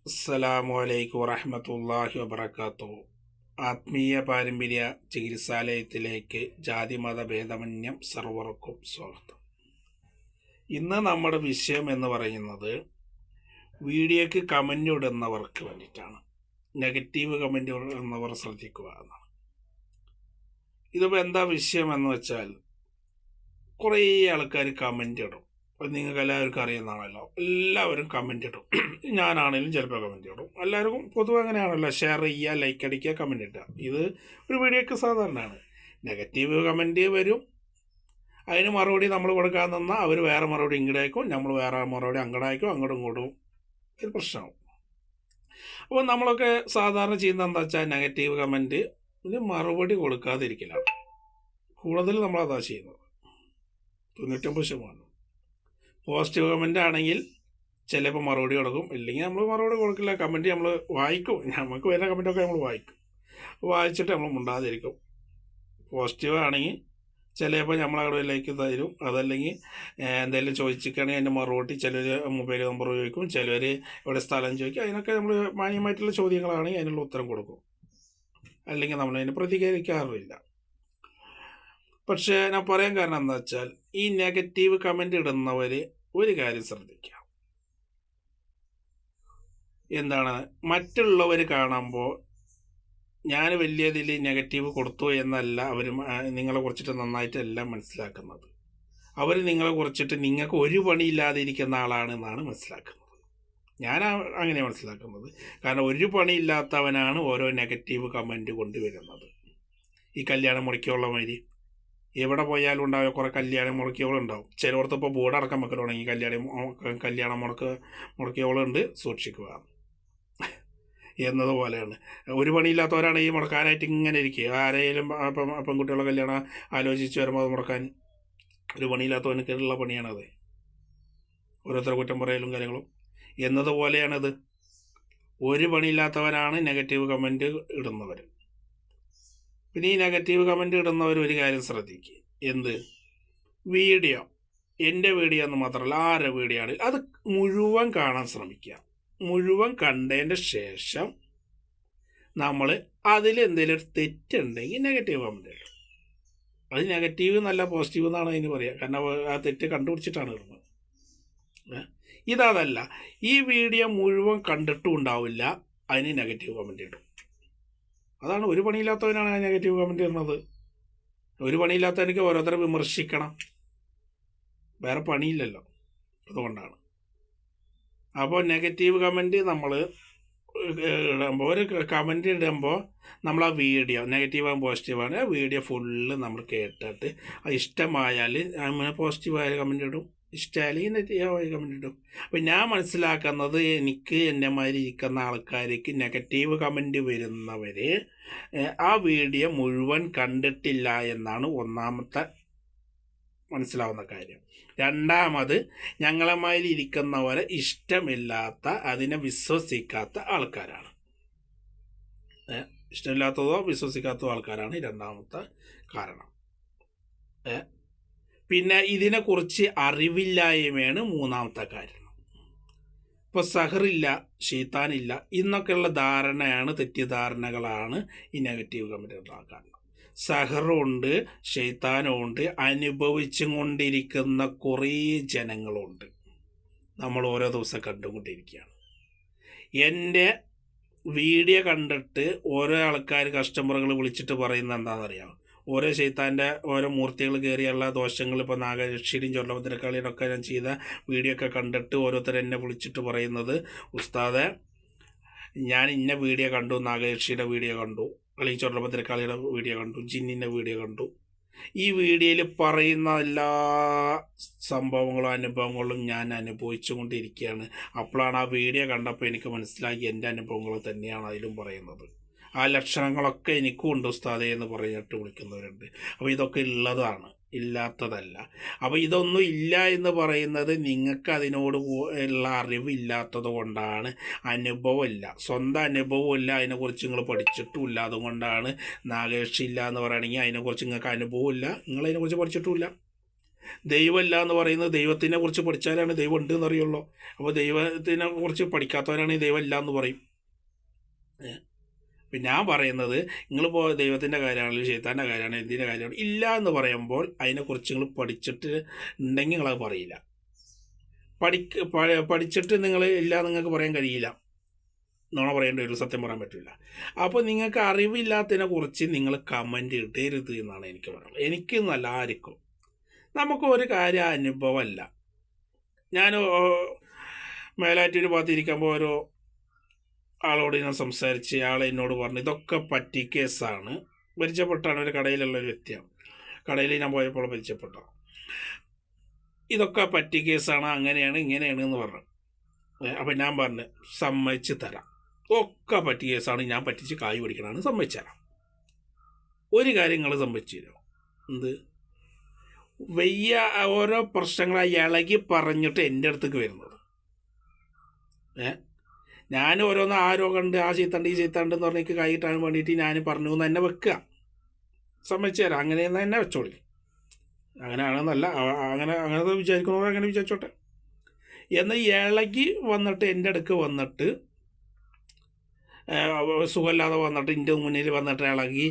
അസ്സലാമു അലൈക്കും വറഹ്മത്തുള്ളാഹി വബറകാതുഹു. ആത്മീയ പാരമ്പര്യ ചികിത്സാലയത്തിലേക്ക് ജാതിമത ഭേദമന്യം സർവർക്കും സ്വാഗതം. ഇന്ന് നമ്മുടെ വിഷയം എന്ന് പറയുന്നത് വീഡിയോക്ക് കമൻ്റ് ഇടുന്നവർക്ക് വേണ്ടിയിട്ടാണ്. നെഗറ്റീവ് കമൻ്റ് ഇടുന്നവർ ശ്രദ്ധിക്കുക എന്നാണ്. ഇതിപ്പോൾ എന്താ വിഷയം എന്ന് വെച്ചാൽ, കുറേ ആൾക്കാർ കമൻ്റ് ഇടും. അപ്പം നിങ്ങൾക്ക് എല്ലാവർക്കും അറിയുന്നതാണല്ലോ, എല്ലാവരും കമൻ്റ് ഇടും. ഞാനാണെങ്കിലും ചിലപ്പോൾ കമൻ്റ് ഇടും. എല്ലാവർക്കും പൊതുവെ അങ്ങനെയാണല്ലോ, ഷെയർ ചെയ്യുക, ലൈക്ക് അടിക്കുക, കമൻ്റ് ഇടുക. ഇത് ഒരു വീഡിയോക്ക് സാധാരണയാണ്. നെഗറ്റീവ് കമൻ്റ് വരും, അതിന് മറുപടി നമ്മൾ കൊടുക്കാൻ നിന്നാൽ അവർ വേറെ മറുപടി ഇങ്ങോട്ട് അയക്കും, നമ്മൾ വേറെ മറുപടി അങ്ങോട്ട് അയക്കും, അങ്ങോട്ടും ഇങ്ങോട്ടും ഒരു പ്രശ്നമാവും. അപ്പോൾ നമ്മളൊക്കെ സാധാരണ ചെയ്യുന്നത് എന്താ വെച്ചാൽ, നെഗറ്റീവ് കമൻ്റ് ഇതിന് മറുപടി കൊടുക്കാതിരിക്കലാണ് കൂടുതൽ നമ്മളതാ ചെയ്യുന്നത്. 99%. പോസിറ്റീവ് കമൻ്റ് ആണെങ്കിൽ ചിലപ്പോൾ മറുപടി കൊടുക്കും, ഇല്ലെങ്കിൽ നമ്മൾ മറുപടി കൊടുക്കില്ല. കമൻറ്റ് നമ്മൾ വായിക്കും, നമുക്ക് വരുന്ന കമൻറ്റൊക്കെ നമ്മൾ വായിക്കും, വായിച്ചിട്ട് നമ്മൾ മുണ്ടാതിരിക്കും. പോസിറ്റീവ് ആണെങ്കിൽ ചിലപ്പോൾ നമ്മളവിടെ ലൈക്ക് തരും, അതല്ലെങ്കിൽ എന്തെങ്കിലും ചോദിച്ചിരിക്കുകയാണെങ്കിൽ അതിൻ്റെ മറുപടി ചിലർ മൊബൈൽ നമ്പർ ചോദിക്കും, ചിലർ എവിടെ സ്ഥലം ചോദിക്കും. അതിനൊക്കെ നമ്മൾ മാന്യമായിട്ടുള്ള ചോദ്യങ്ങളാണെങ്കിൽ അതിനുള്ള ഉത്തരം കൊടുക്കും, അല്ലെങ്കിൽ നമ്മളതിന് പ്രതികരിക്കാറില്ല. പക്ഷേ ഞാൻ പറയാൻ കാരണം എന്താ വെച്ചാൽ, ഈ നെഗറ്റീവ് കമൻ്റ് ഇടുന്നവർ ഒരു കാര്യം ശ്രദ്ധിക്കുക. എന്താണ്, മറ്റുള്ളവർ കാണുമ്പോൾ ഞാൻ വലിയതിൽ നെഗറ്റീവ് കൊടുത്തു എന്നല്ല അവർ നിങ്ങളെ കുറിച്ചിട്ട് നന്നായിട്ടല്ല മനസ്സിലാക്കുന്നത്. അവർ നിങ്ങളെ കുറിച്ചിട്ട് നിങ്ങൾക്ക് ഒരു പണിയില്ലാതിരിക്കുന്ന ആളാണെന്നാണ് മനസ്സിലാക്കുന്നത്. ഞാൻ അങ്ങനെ മനസ്സിലാക്കുന്നത്. കാരണം ഒരു പണിയില്ലാത്തവനാണ് ഓരോ നെഗറ്റീവ് കമൻറ്റ് കൊണ്ടുവരുന്നത്. ഈ കല്യാണം മുടക്കിയുള്ള മാതിരി എവിടെ പോയാലും ഉണ്ടാവും കുറേ കല്യാണം മുടക്കിയോളുണ്ടാവും. ചിലയിടത്തിപ്പോൾ ബോർഡ് അടക്കം വെക്കലുണ്ടെങ്കിൽ കല്യാണം മുടക്കിയോളുണ്ട്, സൂക്ഷിക്കുക എന്നതുപോലെയാണ്. ഒരു പണിയില്ലാത്തവരാണ് ഈ മുടക്കാനായിട്ട് ഇങ്ങനെ ഇരിക്കുക. ആരെയും പെൺകുട്ടികളെ കല്യാണം ആലോചിച്ച് വരുമ്പോൾ അത് മുടക്കാൻ ഒരു പണിയില്ലാത്തവനക്കുള്ള പണിയാണത്. ഓരോരുത്തർ കുറ്റം പറയലും കാര്യങ്ങളും എന്നതുപോലെയാണിത്. ഒരു പണിയില്ലാത്തവരാണ് നെഗറ്റീവ് കമൻറ്റ് ഇടുന്നവർ. പിന്നെ ഈ നെഗറ്റീവ് കമൻ്റ് ഇടുന്നവർ ഒരു കാര്യം ശ്രദ്ധിക്കുക. എന്ത് വീഡിയോ, എൻ്റെ വീഡിയോ എന്ന് മാത്രമല്ല ആരുടെ വീഡിയോ ആണെങ്കിൽ അത് മുഴുവൻ കാണാൻ ശ്രമിക്കുക. മുഴുവൻ കണ്ടതിൻ്റെ ശേഷം നമ്മൾ അതിൽ എന്തെങ്കിലും ഒരു തെറ്റുണ്ടെങ്കിൽ നെഗറ്റീവ് കമൻ്റ് ഇടും. അത് നെഗറ്റീവ് എന്നല്ല, പോസിറ്റീവ് എന്നാണ് അതിന് പറയുക. കാരണം ആ തെറ്റ് കണ്ടുപിടിച്ചിട്ടാണ് ഇടുന്നത്. ഇതല്ല, ഈ വീഡിയോ മുഴുവൻ കണ്ടിട്ടും ഉണ്ടാവില്ല, അതിന് നെഗറ്റീവ് കമൻ്റ് ഇടും. അതാണ് ഒരു പണിയില്ലാത്തവനാണ് നെഗറ്റീവ് കമൻ്റ് ഇടുന്നത്. ഒരു പണിയില്ലാത്തവനക്ക് ഓരോരുത്തരെ വിമർശിക്കണം, വേറെ പണിയില്ലല്ലോ, അതുകൊണ്ടാണ്. അപ്പോൾ നെഗറ്റീവ് കമൻ്റ് നമ്മൾ ഇടുമ്പോൾ, ഒരു കമൻ്റ് ഇടുമ്പോൾ നമ്മൾ ആ വീഡിയോ നെഗറ്റീവാകും പോസിറ്റീവാണ്, ആ വീഡിയോ ഫുള്ള് നമ്മൾ കേട്ടിട്ട് ഇഷ്ടമായാൽ അങ്ങനെ പോസിറ്റീവായ കമൻ്റ് ഇടും, ഇഷ്ടമായാലും നെഗറ്റീവായ കമൻ്റ് ഇടും. അപ്പം ഞാൻ മനസ്സിലാക്കുന്നത്, എനിക്ക് എന്നെ മാതിരി ഇരിക്കുന്ന ആൾക്കാർക്ക് നെഗറ്റീവ് കമൻ്റ് വരുന്നവർ ആ വീഡിയോ മുഴുവൻ കണ്ടിട്ടില്ല എന്നാണ് ഒന്നാമത്തെ മനസ്സിലാവുന്ന കാര്യം. രണ്ടാമത്, ഞങ്ങളെമാതിരി ഇരിക്കുന്നവരെ ഇഷ്ടമില്ലാത്ത, അതിനെ വിശ്വസിക്കാത്ത ആൾക്കാരാണ്. ഇഷ്ടമില്ലാത്തതോ വിശ്വസിക്കാത്തതോ ആൾക്കാരാണ് രണ്ടാമത്തെ കാരണം. പിന്നെ ഇതിനെക്കുറിച്ച് അറിവില്ലായ്മയാണ് മൂന്നാമത്തെ കാരണം. ഇപ്പോൾ സഹറില്ല, ഷെയ്ത്താനില്ല എന്നൊക്കെയുള്ള ധാരണയാണ്, തെറ്റിദ്ധാരണകളാണ് ഈ നെഗറ്റീവ് കമൻ്റ് ഉണ്ടാക്കാൻ. സഹറുണ്ട്, ഷെയ്ത്താനുണ്ട്, അനുഭവിച്ചും കൊണ്ടിരിക്കുന്ന കുറേ ജനങ്ങളുണ്ട്. നമ്മൾ ഓരോ ദിവസം കണ്ടുകൊണ്ടിരിക്കുകയാണ്. എൻ്റെ വീഡിയോ കണ്ടിട്ട് ഓരോ ആൾക്കാർ, കസ്റ്റമറുകൾ വിളിച്ചിട്ട് പറയുന്നത് എന്താണെന്നറിയാം, ഓരോ ഷെയ്ത്താൻ്റെ ഓരോ മൂർത്തികൾ കയറിയുള്ള ദോഷങ്ങൾ, ഇപ്പോൾ നാഗരക്ഷിയുടെയും ചൊല്ലഭദ്രക്കാളിയുടെ ഒക്കെ ഞാൻ ചെയ്ത വീഡിയോ ഒക്കെ കണ്ടിട്ട് ഓരോരുത്തർ എന്നെ വിളിച്ചിട്ട് പറയുന്നത്, ഉസ്താദെ ഞാൻ ഇന്ന വീഡിയോ കണ്ടു, നാഗരക്ഷിയുടെ വീഡിയോ കണ്ടു, അല്ലെങ്കിൽ ചൊല്ലഭദ്രക്കാളിയുടെ വീഡിയോ കണ്ടു, ജിന്നിൻ്റെ വീഡിയോ കണ്ടു. ഈ വീഡിയോയിൽ പറയുന്ന എല്ലാ സംഭവങ്ങളും അനുഭവങ്ങളും ഞാൻ അനുഭവിച്ചു കൊണ്ടിരിക്കുകയാണ്. അപ്പോഴാണ് ആ വീഡിയോ കണ്ടപ്പോൾ എനിക്ക് മനസ്സിലാക്കി എൻ്റെ അനുഭവങ്ങൾ തന്നെയാണ് അതിലും പറയുന്നത്. ആ ലക്ഷണങ്ങളൊക്കെ എനിക്കും ഉണ്ട് ഉസ്താദേ എന്ന് പറഞ്ഞിട്ട് വിളിക്കുന്നവരുണ്ട്. അപ്പോൾ ഇതൊക്കെ ഉള്ളതാണ്, ഇല്ലാത്തതല്ല. അപ്പോൾ ഇതൊന്നും ഇല്ല എന്ന് പറയുന്നത് നിങ്ങൾക്ക് അതിനോട് ഉള്ള അറിവില്ലാത്തത് കൊണ്ടാണ്, അനുഭവമില്ല, സ്വന്തം അനുഭവമില്ല, അതിനെക്കുറിച്ച് നിങ്ങൾ പഠിച്ചിട്ടുമില്ല. അതുകൊണ്ടാണ് നാഗേഷില്ല എന്ന് പറയുകയാണെങ്കിൽ അതിനെക്കുറിച്ച് നിങ്ങൾക്ക് അനുഭവമില്ല, നിങ്ങൾ അതിനെക്കുറിച്ച് പഠിച്ചിട്ടുമില്ല. ദൈവമില്ല എന്ന് പറയുന്നത് ദൈവത്തിനെ കുറിച്ച് പഠിച്ചാലാണ് ദൈവം ഉണ്ട് എന്നറിയുള്ളൂ. അപ്പോൾ ദൈവത്തിനെ കുറിച്ച് പഠിക്കാത്തവരാണ് ഈ ദൈവം ഇല്ല എന്ന് പറയും. അപ്പം ഞാൻ പറയുന്നത്, നിങ്ങളിപ്പോൾ ദൈവത്തിൻ്റെ കാര്യമാണെങ്കിലും ശൈത്താൻ്റെ കാര്യമാണ് എന്തിൻ്റെ കാര്യമാണ് ഇല്ല എന്ന് പറയുമ്പോൾ അതിനെക്കുറിച്ച് നിങ്ങൾ പഠിച്ചിട്ട് ഉണ്ടെങ്കിൽ നിങ്ങളത് പറയില്ല. പഠിച്ചിട്ട് നിങ്ങൾ ഇല്ല നിങ്ങൾക്ക് പറയാൻ കഴിയില്ല, നുണ പറയേണ്ടി വരും, സത്യം പറയാൻ പറ്റില്ല. അപ്പോൾ നിങ്ങൾക്ക് അറിവില്ലാത്തതിനെ കുറിച്ച് നിങ്ങൾ കമൻ്റ് ഇടരുത് എന്നാണ് എനിക്ക് പറയുന്നത്. എനിക്കെന്നല്ല, ആർക്കും. നമുക്ക് ഒരു കാര്യം അനുഭവമല്ല. ഞാൻ മേലാറ്റൂർ ഭാഗത്തിരിക്കുമ്പോൾ ഒരു ആളോട് ഞാൻ സംസാരിച്ച് ആൾ എന്നോട് പറഞ്ഞു ഇതൊക്കെ പറ്റി കേസാണ്. പരിചയപ്പെട്ടാണ്, ഒരു കടയിലുള്ള ഒരു വ്യക്തിയാണ്. കടയിൽ ഞാൻ പോയപ്പോൾ പരിചയപ്പെട്ട, ഇതൊക്കെ പറ്റി കേസാണ്, അങ്ങനെയാണ് ഇങ്ങനെയാണ് എന്ന് പറഞ്ഞു. അപ്പം ഞാൻ പറഞ്ഞു സമ്മതിച്ച് തരാം, ഒക്കെ പറ്റി കേസാണ്, ഞാൻ പറ്റിച്ച് കായ് പിടിക്കണമെന്ന് സമ്മതിച്ചു തരാം. ഒരു കാര്യം നിങ്ങൾ സമ്മതിച്ചു തരുമോ? എന്ത്? വയ്യ ഓരോ പ്രശ്നങ്ങളായി ഇളകി പറഞ്ഞിട്ട് എൻ്റെ അടുത്തേക്ക് വരുന്നത്. ഞാൻ ഓരോന്ന് ആരോഗമുണ്ട്, ആ ചീത്തണ്ട് ഈ ചീത്തണ്ട് എന്ന് പറഞ്ഞ് എനിക്ക് കൈ കിട്ടാൻ വേണ്ടിയിട്ട് ഞാൻ പറഞ്ഞു എന്ന് തന്നെ വെക്കുക. സമ്മതിച്ചു തരാം, അങ്ങനെയെന്ന് തന്നെ വെച്ചോളി. അങ്ങനെയാണെന്നല്ല, അങ്ങനത്തെ വിചാരിക്കുന്നവർ അങ്ങനെ വിചാരിച്ചോട്ടെ. എന്നാൽ ഇളകി വന്നിട്ട് എൻ്റെ അടുക്ക് വന്നിട്ട് സുഖമില്ലാതെ വന്നിട്ട് എൻ്റെ മുന്നിൽ വന്നിട്ട് ഇളകി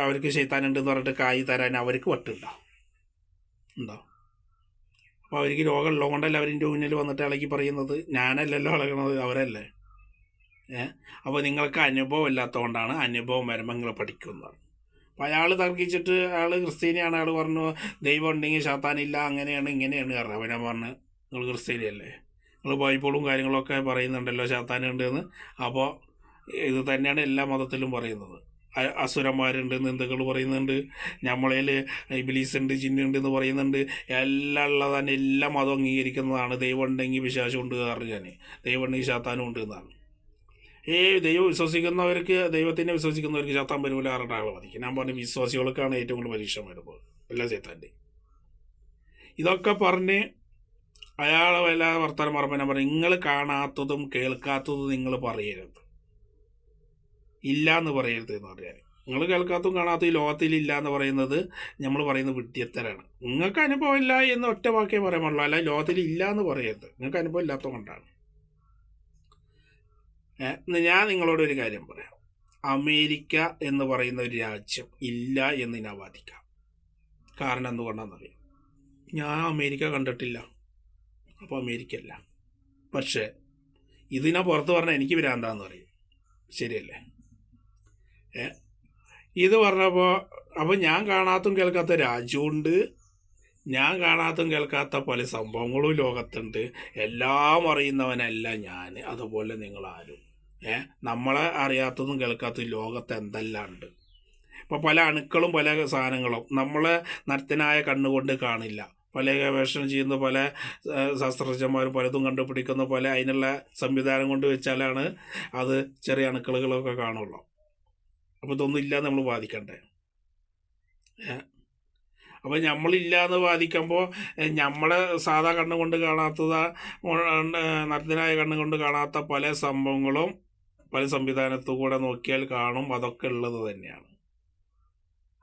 അവർക്ക് ശൈത്താനുണ്ടെന്ന് പറഞ്ഞിട്ട് കായ് തരാൻ അവർക്ക് വട്ടുണ്ടോ? അപ്പോൾ അവർക്ക് രോഗമുള്ളത് കൊണ്ടല്ല അവരിൻ്റെ മുന്നിൽ വന്നിട്ട് ഇളകി പറയുന്നത്. ഞാനല്ലല്ലോ ഇളകണത്, അവരല്ലേ. അപ്പോൾ നിങ്ങൾക്ക് അനുഭവം ഇല്ലാത്തതുകൊണ്ടാണ്. അനുഭവം വരുമ്പോൾ നിങ്ങൾ പഠിക്കുന്നത്. അപ്പോൾ അയാൾ തർക്കിച്ചിട്ട്, അയാൾ ക്രിസ്ത്യാനിയാണ്, അയാൾ പറഞ്ഞു ദൈവം ഉണ്ടെങ്കിൽ ശാത്താനില്ല, അങ്ങനെയാണ് ഇങ്ങനെയാണ് പറഞ്ഞു. അപ്പോൾ ഞാൻ പറഞ്ഞു നിങ്ങൾ ക്രിസ്ത്യാനിയല്ലേ, നിങ്ങൾ ബൈബിളും കാര്യങ്ങളൊക്കെ പറയുന്നുണ്ടല്ലോ ശാത്താനുണ്ട് എന്ന്. അപ്പോൾ ഇത് തന്നെയാണ് എല്ലാ മതത്തിലും പറയുന്നത്. അസുരന്മാരുണ്ട്, നിന്ദകൾ പറയുന്നുണ്ട്, നമ്മളേൽ ഇബ്ലീസ് ഉണ്ട്, ജിന്നുണ്ട് എന്ന് പറയുന്നുണ്ട്. എല്ലാം ഉള്ളതാണ്, എല്ലാ മതം അംഗീകരിക്കുന്നതാണ്. ദൈവം ഉണ്ടെങ്കിൽ വിശ്വാസം ഉണ്ട് പറഞ്ഞു ഞാൻ, ദൈവം ഉണ്ടെങ്കിൽ ശാത്താനും ഉണ്ട് എന്നാണ്. ദൈവം വിശ്വസിക്കുന്നവർക്ക്, ദൈവത്തിനെ വിശ്വസിക്കുന്നവർക്ക് ശാത്താൻ വരില്ല പറഞ്ഞിട്ട് ആൾ മതിക്കും. ഞാൻ പറഞ്ഞു വിശ്വാസികൾക്കാണ് ഏറ്റവും കൂടുതൽ പരീക്ഷ വരുമ്പോൾ എല്ലാ ശൈത്താൻ്റെ. ഇതൊക്കെ പറഞ്ഞ് അയാളെ വല്ലാതെ വർത്തമാനം പറയുമ്പോൾ ഞാൻ പറഞ്ഞു നിങ്ങൾ കാണാത്തതും കേൾക്കാത്തതും നിങ്ങൾ പറയരുത്, ഇല്ല എന്ന് പറയരുത് എന്ന് പറയാൻ. നിങ്ങൾ കേൾക്കാത്തതും കാണാത്തതും ഈ ലോകത്തിലില്ല എന്ന് പറയുന്നത് നമ്മൾ പറയുന്നത് വിഡ്ഢിത്തരാണ്. നിങ്ങൾക്ക് അനുഭവം ഇല്ല എന്ന് ഒറ്റ വാക്കേ പറയാൻ പാടുള്ളൂ, അല്ല ലോകത്തിൽ ഇല്ല എന്ന് പറയരുത്. നിങ്ങൾക്ക് അനുഭവം ഇല്ലാത്തത് കൊണ്ടാണ്. ഞാൻ നിങ്ങളോടൊരു കാര്യം പറയാം. അമേരിക്ക എന്ന് പറയുന്ന ഒരു രാജ്യം ഇല്ല എന്ന് ഞാൻ വാദിക്കാം. കാരണം എന്തുകൊണ്ടാണെന്നറിയാം, ഞാൻ അമേരിക്ക കണ്ടിട്ടില്ല, അപ്പോൾ അമേരിക്ക അല്ല. പക്ഷേ ഇതിനെ പുറത്ത് പറഞ്ഞാൽ എനിക്ക് ഭ്രാന്താന്ന് പറയും, ശരിയല്ലേ? ഇത് പറഞ്ഞപ്പോൾ അപ്പോൾ ഞാൻ കാണാത്തും കേൾക്കാത്ത രാജ്യമുണ്ട്, ഞാൻ കാണാത്തും കേൾക്കാത്ത പല സംഭവങ്ങളും ലോകത്തുണ്ട്. എല്ലാം അറിയുന്നവനല്ല ഞാൻ, അതുപോലെ നിങ്ങളാരും. നമ്മളെ അറിയാത്തതും കേൾക്കാത്തതും ലോകത്ത് എന്തെല്ലാം ഉണ്ട്. ഇപ്പോൾ പല അണുക്കളും പല സാധനങ്ങളും നമ്മളെ നർത്തനായ കണ്ണുകൊണ്ട് കാണില്ല. പല ഗവേഷണം ചെയ്യുന്ന പല ശാസ്ത്രജ്ഞന്മാരും പലതും കണ്ടുപിടിക്കുന്ന പല അതിനുള്ള സംവിധാനം കൊണ്ട് വെച്ചാലാണ് അത് ചെറിയ അണുക്കളുകളൊക്കെ കാണുള്ളൂ. അപ്പോൾ ഇതൊന്നും ഇല്ല നമ്മൾ വാദിക്കണ്ടേ? അപ്പോൾ നമ്മളില്ല എന്ന് വാദിക്കുമ്പോൾ നമ്മളെ സാധാ കണ്ണുകൊണ്ട് കാണാത്തത്, നർത്തനായ കണ്ണുകൊണ്ട് കാണാത്ത പല സംഭവങ്ങളും പല സംവിധാനത്തു കൂടെ നോക്കിയാൽ കാണും. അതൊക്കെ ഉള്ളത് തന്നെയാണ്.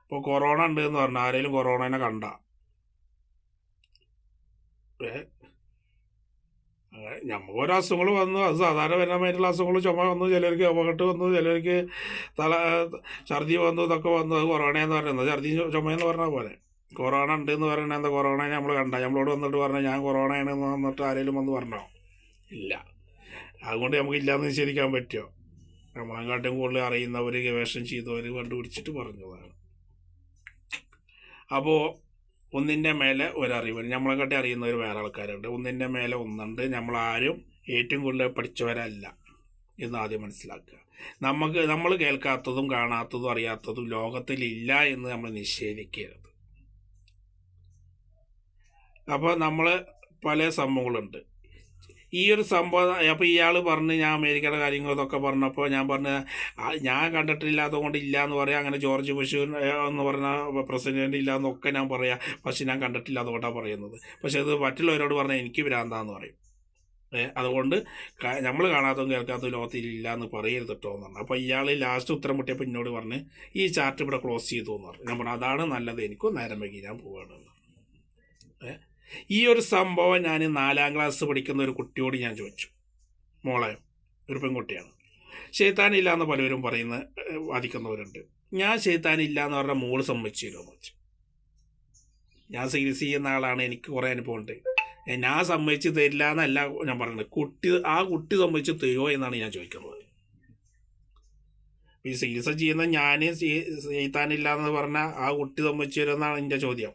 ഇപ്പോൾ കൊറോണ ഉണ്ട് എന്ന് പറഞ്ഞാൽ ആരെങ്കിലും കൊറോണനെ കണ്ട നമുക്ക് ഓരോ അസുഖങ്ങൾ വന്നു, അത് സാധാരണ വരുന്നമായിട്ടുള്ള അസുഖങ്ങൾ, ചുമ വന്നു, ചിലർക്ക് അപകട്ട് വന്നു, ചിലർക്ക് ഛർദി വന്നു, ഇതൊക്കെ വന്നു. അത് കൊറോണയെന്ന് പറയുന്നത് ഛർദി ചുമയെന്ന് പറഞ്ഞ പോലെ. കൊറോണ ഉണ്ട് എന്ന് പറയണത് എന്താ? കൊറോണ നമ്മൾ കണ്ട, നമ്മളോട് വന്നിട്ട് പറഞ്ഞാൽ ഞാൻ കൊറോണയാണെന്ന് വന്നിട്ട് ആരെങ്കിലും വന്ന് പറഞ്ഞോ? ഇല്ല. അതുകൊണ്ട് നമുക്ക് ഇല്ലയെന്ന് നിഷേധിക്കാൻ പറ്റുമോ? നമ്മളെക്കാട്ടും കൂടുതൽ അറിയുന്നവർ, ഗവേഷണം ചെയ്തവർ കണ്ടുപിടിച്ചിട്ട് പറഞ്ഞതാണ്. അപ്പോൾ ഒന്നിൻ്റെ മേലെ ഒരറിവ്, നമ്മളെക്കാട്ടി അറിയുന്നവർ വേറെ ആൾക്കാരുണ്ട്. ഒന്നിൻ്റെ മേലെ ഒന്നുണ്ട്. നമ്മളാരും ഏറ്റവും കൂടുതൽ പഠിച്ചവരല്ല എന്ന് ആദ്യം മനസ്സിലാക്കുക. നമ്മൾ കേൾക്കാത്തതും കാണാത്തതും അറിയാത്തതും ലോകത്തിലില്ല എന്ന് നമ്മൾ നിഷേധിക്കരുത്. അപ്പോൾ നമ്മൾ പല സംഭവങ്ങളുണ്ട്. ഈ ഒരു സംഭവം അപ്പോൾ ഇയാൾ പറഞ്ഞ് ഞാൻ അമേരിക്കയുടെ കാര്യങ്ങളൊക്കെ പറഞ്ഞപ്പോൾ ഞാൻ പറഞ്ഞ ഞാൻ കണ്ടിട്ടില്ലാത്തത് കൊണ്ട് ഇല്ല എന്ന് പറയാം. അങ്ങനെ ജോർജ് ബുഷ് എന്ന് പറഞ്ഞ പ്രസിഡന്റ് ഇല്ല എന്നൊക്കെ ഞാൻ പറയാം. പക്ഷെ ഞാൻ കണ്ടിട്ടില്ല, അതുകൊണ്ടാണ് പറയുന്നത്. പക്ഷെ അത് മറ്റുള്ളവരോട് പറഞ്ഞാൽ എനിക്ക് ഭ്രാന്താന്ന് പറയും. അതുകൊണ്ട് നമ്മൾ കാണാത്തതും കേൾക്കാത്തതും ലോകത്തിലില്ല എന്ന് പറയരുത് കേട്ടോ എന്ന് പറഞ്ഞു. അപ്പോൾ ഇയാൾ ലാസ്റ്റ് ഉത്തരം മുട്ടിയപ്പോൾ എന്നോട് പറഞ്ഞ് ഈ ചാർട്ട് ഇവിടെ ക്ലോസ് ചെയ്തു എന്ന് പറഞ്ഞു. ഞാൻ പറഞ്ഞു അതാണ് നല്ലത്, എനിക്കും നേരം വൈകി, ഞാൻ പോവുകയാണെന്ന്. ഈ ഒരു സംഭവം ഞാൻ 4ാം ക്ലാസ് പഠിക്കുന്ന ഒരു കുട്ടിയോട് ഞാൻ ചോദിച്ചു. മോളെ, ഒരു പെൺകുട്ടിയാണ്, ശൈത്താനില്ല എന്ന് പലരും വാദിക്കുന്നവരുണ്ട്. ഞാൻ ശൈത്താനില്ല എന്ന് പറഞ്ഞാൽ മോള് സമ്മതിച്ചു തരുമോ എന്ന് വെച്ചു. ഞാൻ സീരിയസ് ചെയ്യുന്ന ആളാണ്, എനിക്ക് കുറേ അനുഭവമുണ്ട്. ഞാൻ സമ്മതിച്ച് തരില്ല എന്നല്ല ഞാൻ പറയുന്നത്, കുട്ടി സമ്മതിച്ച് തരുമോ എന്നാണ് ഞാൻ ചോദിക്കുന്നത്. ഈ സീരിയസ് ചെയ്യുന്ന ഞാൻ ശൈത്താനില്ല എന്ന് പറഞ്ഞാൽ ആ കുട്ടി സമ്മതിച്ചു തരുമെന്നാണ് എൻ്റെ ചോദ്യം.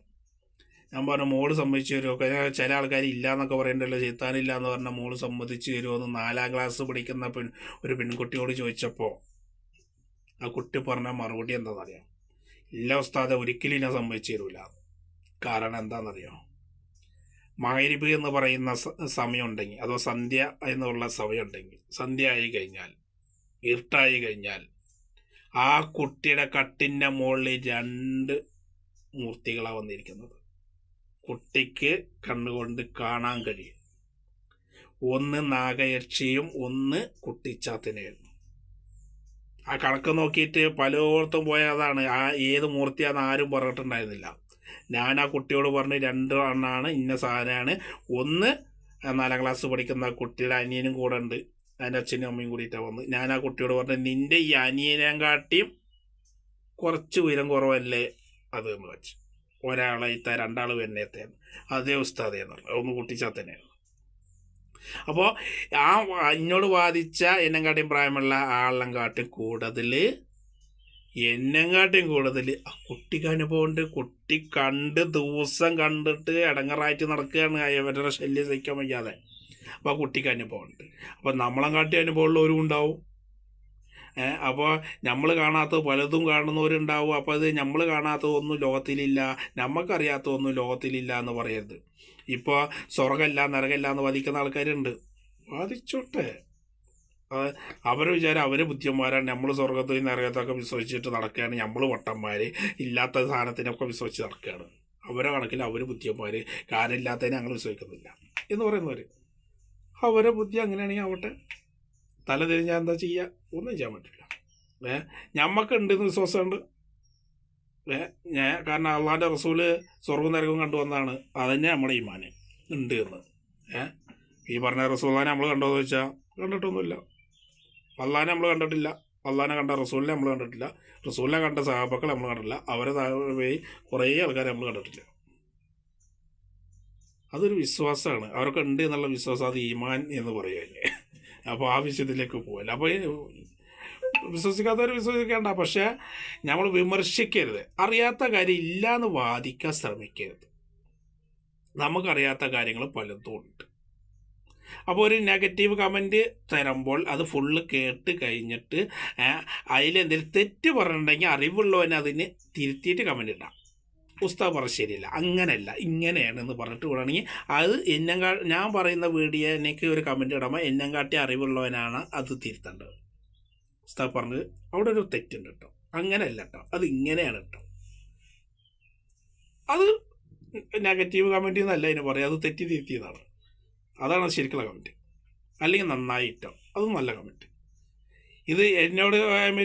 ഞാൻ പറഞ്ഞു മോള് സമ്മതിച്ചു തരുമോ? ചില ആൾക്കാർ ഇല്ല എന്നൊക്കെ പറയണ്ടല്ലോ, ശൈത്താനില്ല എന്ന് പറഞ്ഞാൽ മോള് സമ്മതിച്ചു തരുമോ എന്ന് 4ാം ക്ലാസ് പഠിക്കുന്ന ഒരു പെൺകുട്ടിയോട് ചോദിച്ചപ്പോൾ ആ കുട്ടി പറഞ്ഞ മറുപടി എന്താണെന്നറിയാം? ഇല്ല ഉസ്താദെ, ഒരിക്കലും ഞാൻ സമ്മതിച്ചു തരൂല. കാരണം എന്താണെന്നറിയാം? മഗ്‌രിബ് എന്ന് പറയുന്ന സമയം ഉണ്ടെങ്കിൽ, അഥവാ സന്ധ്യ എന്നുള്ള സമയം ഉണ്ടെങ്കിൽ, സന്ധ്യ ആയി കഴിഞ്ഞാൽ, ഇരുട്ടായി കഴിഞ്ഞാൽ ആ കുട്ടിയുടെ കട്ടിൻ്റെ മുകളിൽ 2 മൂർത്തികളാണ് വന്നിരിക്കുന്നത്. കുട്ടിക്ക് കണ്ണുകൊണ്ട് കാണാൻ കഴിയും. ഒന്ന് നാഗയക്ഷിയും ഒന്ന് കുട്ടിച്ചാത്തനെയായിരുന്നു. ആ കണക്ക് നോക്കിയിട്ട് പലയിടത്തും പോയതാണ്. ഏത് മൂർത്തിയാണെന്ന് ആരും പറഞ്ഞിട്ടുണ്ടായിരുന്നില്ല. ഞാൻ ആ കുട്ടിയോട് പറഞ്ഞ് 2 എണ്ണമാണ്, ഇന്ന സാധനമാണ്. ഒന്ന് 4ാം ക്ലാസ് പഠിക്കുന്ന കുട്ടിയുടെ അനിയനും കൂടെ ഉണ്ട്, അതിൻ്റെ അച്ഛനും അമ്മയും കൂടിയിട്ടാണ് വന്ന്. ഞാൻ ആ കുട്ടിയോട് പറഞ്ഞു, നിൻ്റെ ഈ അനിയനെക്കാട്ടിയും കുറച്ച് ഉയരം കുറവല്ലേ അത് എന്ന് വെച്ച്. ഒരാളെത്താൻ 2 ആൾ വരുന്നേത്തേന്ന്. അതേ ഉസ്താദേന്ന് പറഞ്ഞു. ഒന്ന് കുട്ടിച്ചാത്തനെയായിരുന്നു. അപ്പോൾ എന്നോട് വാദിച്ച എന്നെക്കാട്ടിയും പ്രായമുള്ള ആളെങ്കാട്ടും കൂടുതൽ ആ കുട്ടിക്ക് അനുഭവമുണ്ട്. കുട്ടി ദിവസം കണ്ടിട്ട് ഇടങ്ങറായിട്ട് നടക്കുകയാണ്, അവരുടെ ശല്യം സഹിക്കാൻ വയ്യാതെ. അപ്പോൾ ആ കുട്ടിക്ക് അനുഭവമുണ്ട്. അപ്പോൾ നമ്മളെങ്കാട്ടി അനുഭവമുള്ളവരും ഉണ്ടാവും. അപ്പോൾ നമ്മൾ കാണാത്ത പലതും കാണുന്നവരുണ്ടാവും. അപ്പോൾ അത് നമ്മൾ കാണാത്തതൊന്നും ലോകത്തിലില്ല, നമുക്കറിയാത്തതൊന്നും ലോകത്തിലില്ല എന്ന് പറയരുത്. ഇപ്പോൾ സ്വർഗ്ഗമില്ല നരകമില്ല എന്ന് വാദിക്കുന്ന ആൾക്കാരുണ്ട്. വാദിച്ചോട്ടെ, അവരെ വിചാരം അവർ ബുദ്ധിമാരാണ്. നമ്മൾ സ്വർഗത്തെയും നരകത്തൊക്കെ വിശ്വസിച്ചിട്ട് നടക്കുകയാണ്, നമ്മൾ വട്ടന്മാർ, ഇല്ലാത്ത സാധനത്തിനൊക്കെ വിശ്വസിച്ച് നടക്കുകയാണ്. അവരെ കണക്കിൽ അവർ ബുദ്ധിമാർ, കാര്യമില്ലാത്തതിനെ ഞങ്ങൾ വിശ്വസിക്കുന്നില്ല എന്ന് പറയുന്നവർ. അവരെ ബുദ്ധി അങ്ങനെയാണെങ്കിൽ ആവട്ടെ, തല തിരിഞ്ഞാൽ എന്താ ചെയ്യുക? ഒന്നും ചെയ്യാൻ പറ്റില്ല. ഞമ്മക്കുണ്ടെന്ന് വിശ്വാസമുണ്ട്. കാരണം അള്ളാൻ്റെ റസൂല് സ്വർഗ്ഗവും നരകവും കണ്ടുവന്നാണ്. അതന്നെ നമ്മുടെ ഈമാൻ ഉണ്ട് എന്ന്. ഈ പറഞ്ഞ റസൂലിനെ നമ്മൾ കണ്ടോന്ന് ചോദിച്ചാൽ കണ്ടിട്ടൊന്നുമില്ല. അള്ളാനെ നമ്മൾ കണ്ടിട്ടില്ല, അള്ളാനെ കണ്ട റസൂലിനെ നമ്മൾ കണ്ടിട്ടില്ല, റസൂലിനെ കണ്ട സഹാബക്കൾ നമ്മൾ കണ്ടിട്ടില്ല, അവരെ താഴെ കുറേ ആൾക്കാരെ നമ്മൾ കണ്ടിട്ടില്ല. അതൊരു വിശ്വാസമാണ്, അവരൊക്കെ ഉണ്ട് എന്നുള്ള വിശ്വാസം, അത് ഈമാൻ എന്ന് പറയുക. അപ്പോൾ ആ വിഷയത്തിലേക്ക് പോകല്ല. അപ്പോൾ വിശ്വസിക്കാത്തവർ വിശ്വസിക്കേണ്ട, പക്ഷേ നമ്മൾ വിമർശിക്കരുത്. അറിയാത്ത കാര്യം ഇല്ല എന്ന് വാദിക്കാൻ ശ്രമിക്കരുത്. നമുക്കറിയാത്ത കാര്യങ്ങൾ പലതും ഉണ്ട്. അപ്പോൾ ഒരു നെഗറ്റീവ് കമൻറ്റ് തരുമ്പോൾ അത് ഫുള്ള് കേട്ട് കഴിഞ്ഞിട്ട് അതിലെന്തെങ്കിലും തെറ്റ് പറഞ്ഞിട്ടുണ്ടെങ്കിൽ അറിവുള്ളവന് അതിന് തിരുത്തിയിട്ട് കമൻറ്റ് ഇടാം. ഉസ്താദ് പറഞ്ഞ ശരിയല്ല, അങ്ങനെയല്ല ഇങ്ങനെയാണെന്ന് പറഞ്ഞിട്ട് വിടണമെങ്കിൽ അത് ഞാൻ പറയുന്ന വീഡിയോ എനിക്ക് ഒരു കമൻറ്റ് ഇടുമ്പോൾ എന്നെക്കാട്ടി അറിവുള്ളവനാണ് അത് തിരുത്തേണ്ടത്. ഉസ്താദ് പറഞ്ഞത് അവിടെ ഒരു തെറ്റുണ്ട് കേട്ടോ, അങ്ങനെയല്ല കേട്ടോ, അത് ഇങ്ങനെയാണ് കേട്ടോ. അത് നെഗറ്റീവ് കമൻറ്റ് എന്നല്ല അതിന് പറയാം, അത് തെറ്റി തിരുത്തിയതാണ്. അതാണ് ശരിക്കുള്ള കമൻറ്റ്. അല്ലെങ്കിൽ നന്നായിട്ടോ, അത് നല്ല കമൻറ്റ്. ഇത് എന്നോട്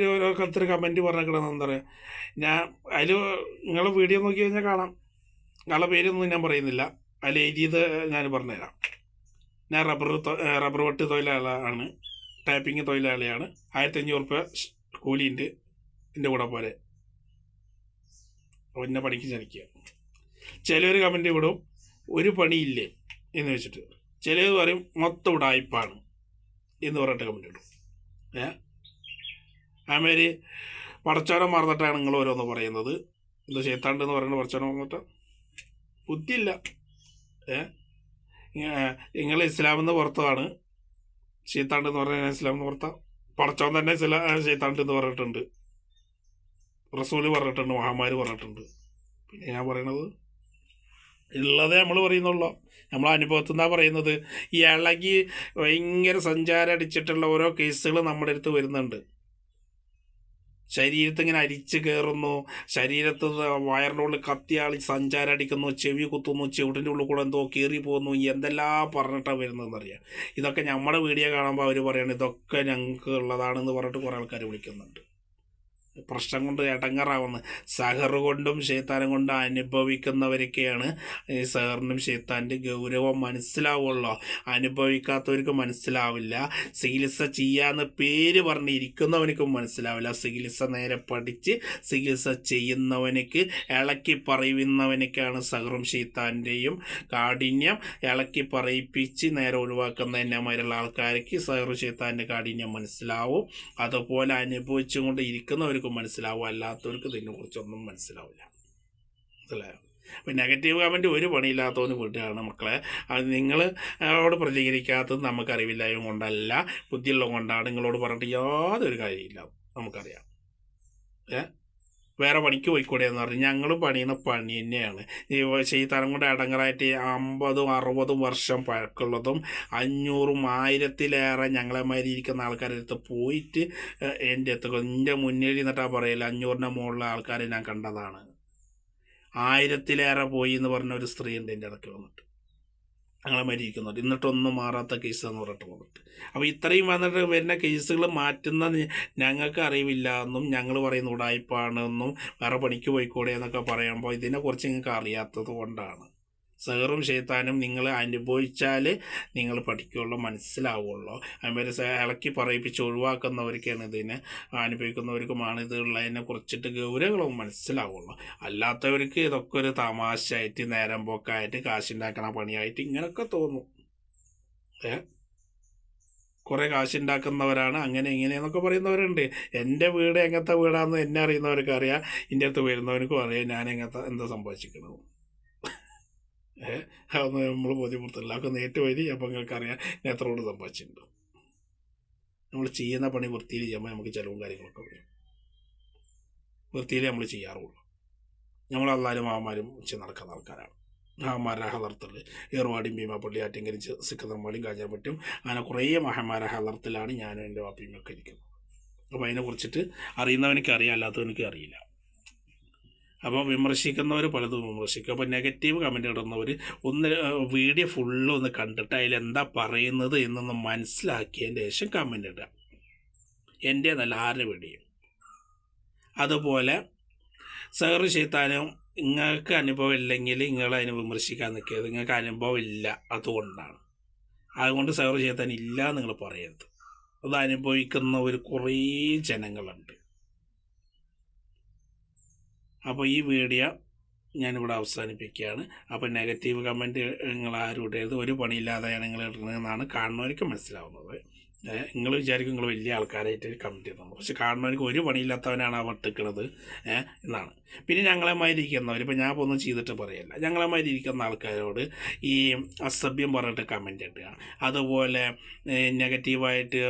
ഓരോരുത്തർ കമൻറ്റ് പറഞ്ഞേക്കണമെന്ന് എന്താ പറയുക, ഞാൻ അതിൽ നിങ്ങളെ വീഡിയോ നോക്കി കഴിഞ്ഞാൽ കാണാം. നിങ്ങളുടെ പേരൊന്നും ഞാൻ പറയുന്നില്ല, അതിൽ എഴുതിയത് ഞാൻ പറഞ്ഞുതരാം. ഞാൻ റബ്ബർ വെട്ട് തൊഴിലാളിയാണ്, ടാപ്പിങ് തൊഴിലാളിയാണ്. 1500 രൂപ കൂലിയുണ്ട് എൻ്റെ കൂടെ പോലെ. അപ്പോൾ എന്നെ പണിക്ക് ചലിക്കുക. ചിലർ കമൻറ്റ് വിടും ഒരു പണിയില്ലേ എന്ന് വെച്ചിട്ട്, ചിലർ പറയും മൊത്തം ഉടായ്പാണ് എന്ന് പറഞ്ഞിട്ട് കമൻറ്റ് ഇടും. അതുമാതിരി പടച്ചോനം മറന്നിട്ടാണ് നിങ്ങൾ ഓരോന്ന് പറയുന്നത്. എന്താ ശൈത്താണ്ടെന്ന് പറയുന്നത്? പടച്ചോനം മറന്നിട്ട് ബുദ്ധിയില്ല. നിങ്ങൾ ഇസ്ലാമെന്ന് പുറത്താണ്, ശൈത്താണ്ടെന്ന് പറഞ്ഞാൽ ഇസ്ലാമെന്ന് പുറത്താണ്. പടച്ചോൻ തന്നെ ശൈത്താണ്ടെന്ന് പറഞ്ഞിട്ടുണ്ട്, റസൂല് പറഞ്ഞിട്ടുണ്ട്, മഹാന്മാർ പറഞ്ഞിട്ടുണ്ട്. പിന്നെ ഞാൻ പറയണത് ഉള്ളതേ നമ്മൾ പറയുന്നുള്ളൂ, നമ്മൾ അനുഭവത്തിൽ നിന്നാണ് പറയുന്നത്. ഈ ഇളകി ഭയങ്കര സഞ്ചാരം അടിച്ചിട്ടുള്ള ഓരോ കേസുകൾ നമ്മുടെ അടുത്ത് വരുന്നുണ്ട്. ശരീരത്തിൽ ഇങ്ങനെ അരിച്ച് കയറുന്നു, ശരീരത്ത് വയറിൻ്റെ ഉള്ളിൽ കത്തിയാളി സഞ്ചാരം അടിക്കുന്നു, ചെവി കുത്തുന്നു, ചെവിടിൻ്റെ ഉള്ളിൽ കൂടെ എന്തോ കീറി പോകുന്നു, എന്തെല്ലാം പറഞ്ഞിട്ടാണ് വരുന്നതെന്നറിയാം. ഇതൊക്കെ നമ്മുടെ വീഡിയോ കാണുമ്പോൾ അവർ പറയണം ഇതൊക്കെ ഞങ്ങൾക്ക് ഉള്ളതാണെന്ന് പറഞ്ഞിട്ട് കുറേ ആൾക്കാർ വിളിക്കുന്നുണ്ട്. പ്രശ്നം കൊണ്ട് ഇടങ്ങറാവുന്നത്. സഹർ കൊണ്ടും ഷെയ്ത്താനും കൊണ്ടും അനുഭവിക്കുന്നവരൊക്കെയാണ് ഈ സഹറിനും ഷെയ്ത്താൻ്റെ ഗൗരവം മനസ്സിലാവുള്ളൂ. അനുഭവിക്കാത്തവർക്ക് മനസ്സിലാവില്ല. ചികിത്സ ചെയ്യാന്ന് പേര് പറഞ്ഞിരിക്കുന്നവനക്കും മനസ്സിലാവില്ല. ചികിത്സ നേരെ പഠിച്ച് ചികിത്സ ചെയ്യുന്നവനക്ക്, ഇളക്കി പറയുന്നവനൊക്കെയാണ് സഹറും ഷെയ്ത്താൻ്റെയും കാഠിന്യം. ഇളക്കി പറയിപ്പിച്ച് നേരെ ഒഴിവാക്കുന്ന എന്നമാരുള്ള ആൾക്കാർക്ക് സഹറും ഷെയ്ത്താൻ്റെ കാഠിന്യം മനസ്സിലാവും. അതുപോലെ അനുഭവിച്ചുകൊണ്ട് ഇരിക്കുന്നവർക്ക് മനസ്സിലാവും, അല്ലാത്തവർക്ക് ഇതിനെക്കുറിച്ചൊന്നും മനസ്സിലാവില്ല. മനസ്സിലായോ? അപ്പം നെഗറ്റീവ് കമൻറ്റ് ഒരു പണിയില്ലാത്തവന് വിടുകയാണ് മക്കളെ. അത് നിങ്ങളോട് പ്രതികരിക്കാത്തത് നമുക്കറിവില്ലായ്മ കൊണ്ടല്ല, ബുദ്ധിയുള്ളത് കൊണ്ടാണ്. നിങ്ങളോട് പറഞ്ഞിട്ട് യാതൊരു കാര്യമില്ല, നമുക്കറിയാം. വേറെ പണിക്ക് പോയിക്കൂടെ എന്ന് പറഞ്ഞ് ഞങ്ങൾ പണിയുന്ന പണി തന്നെയാണ്. ഈ ചെയ്താലും കൊണ്ട് അടങ്ങറായിട്ട് 50-60 വർഷം പഴക്കമുള്ളതും 500-1000 ഞങ്ങളെമാതിരി ഇരിക്കുന്ന ആൾക്കാരുടെ അടുത്ത് പോയിട്ട് എൻ്റെ മുന്നിൽ നിന്നിട്ടാ പറയില്ല, 500ൻ്റെ മുകളിലെ ആൾക്കാരെ ഞാൻ കണ്ടതാണ്. 1000 പോയി എന്ന് പറഞ്ഞ ഒരു സ്ത്രീ ഉണ്ട് എൻ്റെ ഇടയ്ക്ക് വന്നിട്ട്, ഞങ്ങളെ മരിക്കുന്നുണ്ട്, എന്നിട്ടൊന്നും മാറാത്ത കേസാന്ന് പറഞ്ഞിട്ട് വന്നിട്ട്. അപ്പോൾ ഇത്രയും വന്നിട്ട് വരുന്ന കേസുകൾ മാറ്റുന്ന ഞങ്ങൾക്ക് അറിവില്ല എന്നും ഞങ്ങൾ പറയുന്ന ഉടായ്പാണെന്നും വേറെ പണിക്ക് പോയിക്കൂടെ എന്നൊക്കെ പറയുമ്പോൾ ഇതിനെക്കുറിച്ച് നിങ്ങൾക്ക് അറിയാത്തത് കൊണ്ടാണ്. സഹറും ഷെയ്ത്താനും നിങ്ങൾ അനുഭവിച്ചാൽ നിങ്ങൾ പഠിക്കുകയുള്ളൂ, മനസ്സിലാവുള്ളൂ. അതുമാതിരി ഇളക്കി പറയിപ്പിച്ച് ഒഴിവാക്കുന്നവർക്കാണ് ഇതിനെ അനുഭവിക്കുന്നവർക്കുമാണ് ഇതുള്ളതിനെ കുറിച്ചിട്ട് ഗൗരവങ്ങളും മനസ്സിലാവുള്ളൂ. അല്ലാത്തവർക്ക് ഇതൊക്കെ ഒരു തമാശയായിട്ട് നേരം പോക്കായിട്ട് കാശുണ്ടാക്കണ പണിയായിട്ട് ഇങ്ങനെയൊക്കെ തോന്നും. കുറേ കാശുണ്ടാക്കുന്നവരാണ് അങ്ങനെ ഇങ്ങനെയെന്നൊക്കെ പറയുന്നവരുണ്ട്. എൻ്റെ വീട് എങ്ങനത്തെ വീടാണെന്ന് എന്നെ അറിയുന്നവർക്ക് അറിയാം, എൻ്റെ അടുത്ത് വരുന്നവർക്കും അറിയാം ഞാൻ എന്താ സംഭവിച്ചിരിക്കണത്. അതൊന്നും നമ്മൾ ബോധ്യപ്പെടുത്തില്ല. അതൊക്കെ നേരിട്ട് വരി. അപ്പോൾ നിങ്ങൾക്കറിയാം ഞാൻ എത്രയോട് സംഭവിച്ചിട്ടുണ്ട്. നമ്മൾ ചെയ്യുന്ന പണി വൃത്തിയിൽ ചെയ്യുമ്പോൾ നമുക്ക് ചിലവും കാര്യങ്ങളൊക്കെ വരും. വൃത്തിയിൽ നമ്മൾ ചെയ്യാറുള്ളൂ. നമ്മൾ അല്ലാരും മാമാരും വെച്ച് നടക്കുന്ന ആൾക്കാരാണ്. മഹാന്മാരുടെ ഹലർത്തിൽ ഏർവാടിയും ഭീമാപ്പള്ളി ആറ്റിങ്കരും സിക്കന്തർമാളിയും കാഞ്ഞാർപറ്റും അങ്ങനെ കുറേ മഹാന്മാരുടെ ഹലർത്തിലാണ് ഞാനും എൻ്റെ വാപ്പിയും ഒക്കെ ഇരിക്കുന്നത്. അപ്പോൾ അതിനെക്കുറിച്ചിട്ട് അറിയുന്നവനക്ക് അറിയാം, അല്ലാത്തവനക്ക് അറിയില്ല. അപ്പോൾ വിമർശിക്കുന്നവർ പലതും വിമർശിക്കും. അപ്പോൾ നെഗറ്റീവ് കമൻറ്റ് ഇടുന്നവർ ഒന്ന് വീഡിയോ ഫുള്ള് ഒന്ന് കണ്ടിട്ട് അതിലെന്താ പറയുന്നത് എന്നൊന്ന് മനസ്സിലാക്കിയതിൻ്റെ ശേഷം കമൻറ്റ് ഇടുക. എൻ്റെ നല്ല ആരുടെ വീഡിയോ. അതുപോലെ സഹർ ഷെയ്ത്താനും നിങ്ങൾക്ക് അനുഭവം ഇല്ലെങ്കിൽ നിങ്ങളതിനെ വിമർശിക്കാൻ നിൽക്കരുത്. നിങ്ങൾക്ക് അനുഭവം ഇല്ല, അതുകൊണ്ട് സഹർ ഷെയ്ത്താൻ ഇല്ല നിങ്ങൾ പറയരുത്. അത് അനുഭവിക്കുന്നവർ കുറേ ജനങ്ങളുണ്ട്. അപ്പോൾ ഈ വീഡിയോ ഞാനിവിടെ അവസാനിപ്പിക്കുകയാണ്. അപ്പോൾ നെഗറ്റീവ് കമൻറ്റ് നിങ്ങൾ ആരും ഇടരുത്. ഒരു പണിയില്ലാതെയാണ് നിങ്ങൾ ഇടുന്നതെന്നാണ് കാണുന്നവർക്ക് മനസ്സിലാവുന്നത്. നിങ്ങൾ വിചാരിക്കും നിങ്ങൾ വലിയ ആൾക്കാരായിട്ട് കമൻറ്റ് ചെയ്യുന്നത്, പക്ഷെ കാണുന്നവർക്ക് ഒരു പണിയില്ലാത്തവനാണ് അവർ ഇട്ടിക്കുന്നത് എന്നാണ്. പിന്നെ ഞങ്ങളെമാതിരി ഇരിക്കുന്നവർ, ഇപ്പോൾ ഞാൻ ഇപ്പോൾ ഒന്നും ചെയ്തിട്ട് പറയല്ല, ഞങ്ങളെമാതിരി ഇരിക്കുന്ന ആൾക്കാരോട് ഈ അസഭ്യം പറഞ്ഞിട്ട് കമൻറ്റ് ഇടുക, അതുപോലെ നെഗറ്റീവായിട്ട്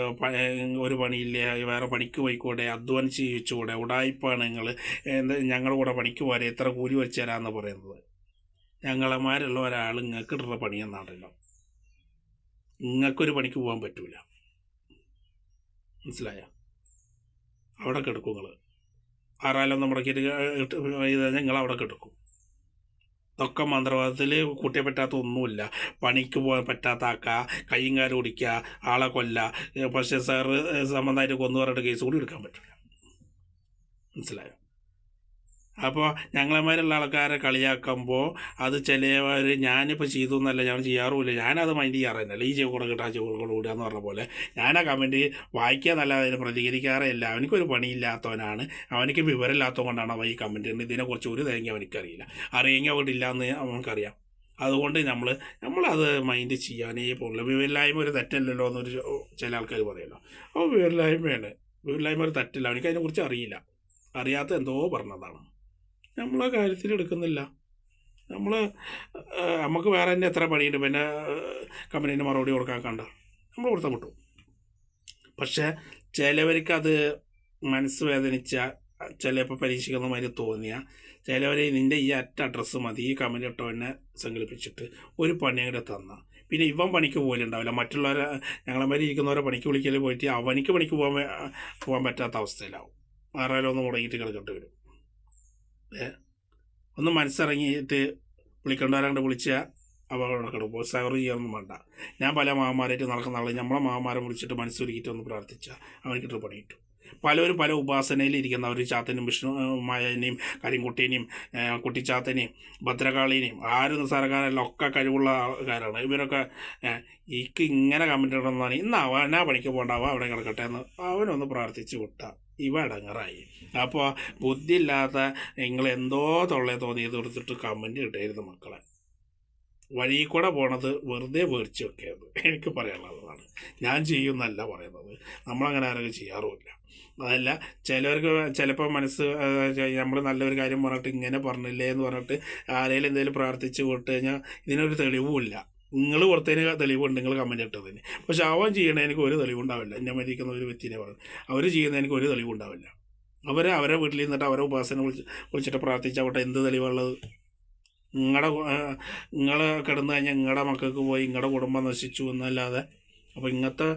ഒരു പണിയില്ല വേറെ പണിക്ക് പോയിക്കൂടെ, അധ്വാനിച്ച് ജീവിച്ചുകൂടെ, ഉടായ്പാണ് നിങ്ങൾ, ഞങ്ങളുടെ കൂടെ പണിക്ക് പോരെ, എത്ര കൂലി വെച്ച് തരാമെന്ന് പറയുന്നത്. ഞങ്ങളെമാരുള്ള ഒരാൾ നിങ്ങൾക്ക് ഇടുന്ന പണിയെന്നാണല്ലോ. നിങ്ങൾക്കൊരു പണിക്ക് പോകാൻ പറ്റൂല, മനസ്സിലായ? അവിടെ കിടക്കും നിങ്ങൾ. ആറാലൊന്നും മുടക്കിയിട്ട് നിങ്ങൾ അവിടെ കിടക്കും. ഇതൊക്കെ മന്ത്രവാദത്തിൽ കൂട്ടിയെ പറ്റാത്ത ഒന്നുമില്ല. പണിക്ക് പോകാൻ പറ്റാത്ത കയ്യും കാലും ഓടിക്കുക, ആളെ കൊല്ല. പക്ഷേ സാറ് സംബന്ധമായിട്ട് കൊന്നു പറഞ്ഞിട്ട് കേസ് കൂടി എടുക്കാൻ പറ്റില്ല, മനസ്സിലായോ? അപ്പോൾ ഞങ്ങളെമാരുള്ള ആൾക്കാരെ കളിയാക്കുമ്പോൾ അത് ചിലവർ ഞാനിപ്പോൾ ചെയ്തു എന്നല്ല, ഞാൻ ചെയ്യാറുമില്ല, ഞാനത് മൈൻഡ് ചെയ്യാറില്ല. ഈ ചെവ് കൂടെ കിട്ടാ ചെവ് കൂടെ കൂടുക എന്ന് പറഞ്ഞ പോലെ ഞാൻ ആ കമൻറ്റ് വായിക്കാന്നല്ലാതെ അതിന് പ്രതികരിക്കാറേ ഇല്ല. അവനക്കൊരു പണിയില്ലാത്തവനാണ്, അവനക്ക് വിവരമില്ലാത്തത് കൊണ്ടാണ് അവൻ ഈ കമൻറ്റ് ഉണ്ട്. ഇതിനെക്കുറിച്ച് ഒരു തേങ്ങ അവനിക്കറിയില്ല, അറിയെങ്കിൽ അവിടെ ഇല്ലയെന്ന് അവനക്കറിയാം. അതുകൊണ്ട് നമ്മളത് മൈൻഡ് ചെയ്യാനേ പോകുള്ളൂ. വിവരമില്ലായ്മ ഒരു തെറ്റല്ലല്ലോ എന്നൊരു ചില ആൾക്കാർ പറയുമല്ലോ. അപ്പോൾ വിവരമില്ലായ്മ ഒരു തെറ്റല്ല, അവനക്ക് അതിനെക്കുറിച്ച് അറിയില്ല, അറിയാത്ത എന്തോ പറഞ്ഞതാണ്. നമ്മളെ കാര്യത്തിൽ എടുക്കുന്നില്ല. നമുക്ക് വേറെ തന്നെ എത്ര പണിയുണ്ട്, പിന്നെ കമ്പനീൻ്റെ മറുപടി കൊടുക്കാൻ കണ്ട നമ്മൾ കൊടുത്താൽ വിട്ടു. പക്ഷേ ചിലവർക്കത് മനസ്സ് വേദനിച്ച, ചിലപ്പോൾ പരീക്ഷിക്കുന്ന മാതിരി തോന്നിയ ചിലവർ നിൻ്റെ ഈ അഡ്രസ്സ് മതി, ഈ കമൻറ്റ് ഇട്ടവനെ സങ്കല്പിച്ചിട്ട് ഒരു പണി അങ്ങോട്ട് തന്ന പിന്നെ ഇവൻ പണിക്ക് പോലുണ്ടാവില്ല. മറ്റുള്ളവരെ ഞങ്ങളെമാതിരി ഇരിക്കുന്നവരെ പണിക്ക് വിളിക്കൽ പോയിട്ട് അവനിക്ക് പണിക്ക് പോകാൻ പറ്റാത്ത അവസ്ഥയിലാവും. ആരായാലും ഒന്ന് മുടങ്ങിയിട്ട് കിടക്കേണ്ടി വരും. ഒന്ന് മനസ്സിറങ്ങിയിട്ട് വിളിക്കേണ്ടവരാണ്ട് വിളിച്ചാൽ അവിടെ കിടക്കും. സഹർ ചെയ്യാനൊന്നും വേണ്ട. ഞാൻ പല മാമാരായിട്ട് നടക്കുന്ന ആൾ, നമ്മളെ മാമാരെ വിളിച്ചിട്ട് മനസ്സൊരുക്കിയിട്ട് ഒന്ന് പ്രാർത്ഥിച്ചാൽ അവനക്കിട്ട് പണി കിട്ടും. പലരും പല ഉപാസനയിൽ ഇരിക്കുന്നവർ ചാത്തനും വിഷ്ണു മായനെയും കരിങ്കുട്ടീനെയും കുട്ടിച്ചാത്തനെയും ഭദ്രകാളീനെയും ആരും നിസ്സാരക്കാരല്ല ഒക്കെ കഴിവുള്ള ആൾക്കാരാണ് ഇവരൊക്കെ. എനിക്ക് ഇങ്ങനെ കമൻറ്റ് ഇടണമെന്ന് പറഞ്ഞാൽ ഇന്ന് അവനാ പണിക്ക് പോകണ്ടാവുക അവിടെ കിടക്കട്ടെ എന്ന് അവനൊന്ന് പ്രാർത്ഥിച്ച് വിട്ടാൽ ഇവ ഇടങ്ങറായി. അപ്പോൾ ബുദ്ധിയില്ലാത്ത നിങ്ങൾ എന്തോ തൊള്ളേ തോന്നിയത് കൊടുത്തിട്ട് കമൻറ്റ് ഇട്ടായിരുന്നു മക്കളെ. വഴി കൂടെ പോണത് വെറുതെ പേടിച്ച് വെക്കരുത്. എനിക്ക് പറയാനുള്ളതാണ്. ഞാൻ ചെയ്യുന്നല്ല പറയുന്നത്, നമ്മളങ്ങനെ ആരെങ്കിലും ചെയ്യാറുമില്ല. അതല്ല ചിലവർക്ക് ചിലപ്പോൾ മനസ്സ് നമ്മൾ നല്ലൊരു കാര്യം പറഞ്ഞിട്ട് ഇങ്ങനെ പറഞ്ഞില്ലേ എന്ന് പറഞ്ഞിട്ട് ആരെങ്കിലും എന്തെങ്കിലും പ്രാർത്ഥിച്ച് വിട്ട് കഴിഞ്ഞാൽ ഇതിനൊരു തെളിവുമില്ല. നിങ്ങൾ പുറത്തേന് തെളിവുണ്ട് നിങ്ങൾ കമൻറ്റ് ഇട്ടതിന്. പക്ഷെ അവൻ ചെയ്യണ എനിക്ക് ഒരു തെളിവുണ്ടാവില്ല. എന്നെ മരിക്കുന്ന ഒരു വ്യക്തിനെ പറഞ്ഞു അവർ ചെയ്യുന്ന എനിക്ക് ഒരു തെളിവുണ്ടാവില്ല. അവരെ വീട്ടിൽ നിന്നിട്ട് അവരെ ഉപാസന വിളിച്ചിട്ട് പ്രാർത്ഥിച്ചാവട്ടെ, എന്ത് തെളിവുള്ളത്? നിങ്ങൾ കിടന്നു കഴിഞ്ഞാൽ നിങ്ങളുടെ മക്കൾക്ക് പോയി നിങ്ങളുടെ കുടുംബം നശിച്ചു എന്നല്ലാതെ. അപ്പോൾ ഇങ്ങനത്തെ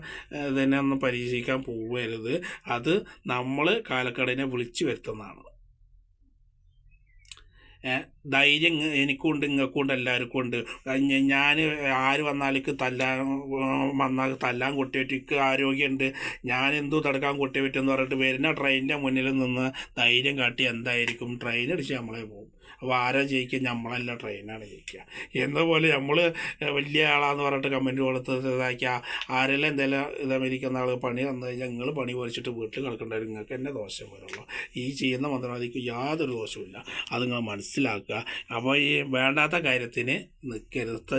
തന്നെ ഒന്നും പരീക്ഷിക്കാൻ പോവരുത്. അത് നമ്മൾ കാലക്കടനെ വിളിച്ചു വരുത്തുന്നതാണ്. ധൈര്യം എനിക്കുണ്ട്, നിങ്ങൾക്കുണ്ട്, എല്ലാവർക്കും ഉണ്ട്. ഞാൻ ആര് വന്നാലേക്ക് വന്നാൽ തല്ലാൻ കുട്ടിയേറ്റിക്ക് ആരോഗ്യമുണ്ട്, ഞാൻ എന്തോ തടുക്കാൻ കുട്ടിയേറ്റെന്ന് പറഞ്ഞിട്ട് വരുന്ന ട്രെയിനിൻ്റെ മുന്നിൽ നിന്ന് ധൈര്യം കാട്ടി എന്തായിരിക്കും? ട്രെയിൻ അടിച്ച് നമ്മളെ പോകും. അപ്പോൾ ആരാ ജയിക്കുക? നമ്മളല്ല, ട്രെയിനാണ് ജയിക്കുക. എന്നപോലെ നമ്മൾ വലിയ ആളാന്ന് പറഞ്ഞിട്ട് കമൻറ്റ് കൊടുത്ത് ഇതാക്കിയ ആരെല്ലാം എന്തെങ്കിലും ഇതമേരിക്കുന്ന ആൾ പണി വന്നു കഴിഞ്ഞാൽ നിങ്ങൾ പണി പൊരിച്ചിട്ട് വീട്ടിൽ കിടക്കേണ്ടവർ നിങ്ങൾക്ക് തന്നെ ദോഷം വരുള്ളൂ. ഈ ചെയ്യുന്ന മന്ത്രവാദിക്ക് യാതൊരു ദോഷവുമില്ല, അത് നിങ്ങൾ മനസ്സിലാക്കുക. അപ്പോൾ ഈ വേണ്ടാത്ത കാര്യത്തിന് നിൽക്കരുത്.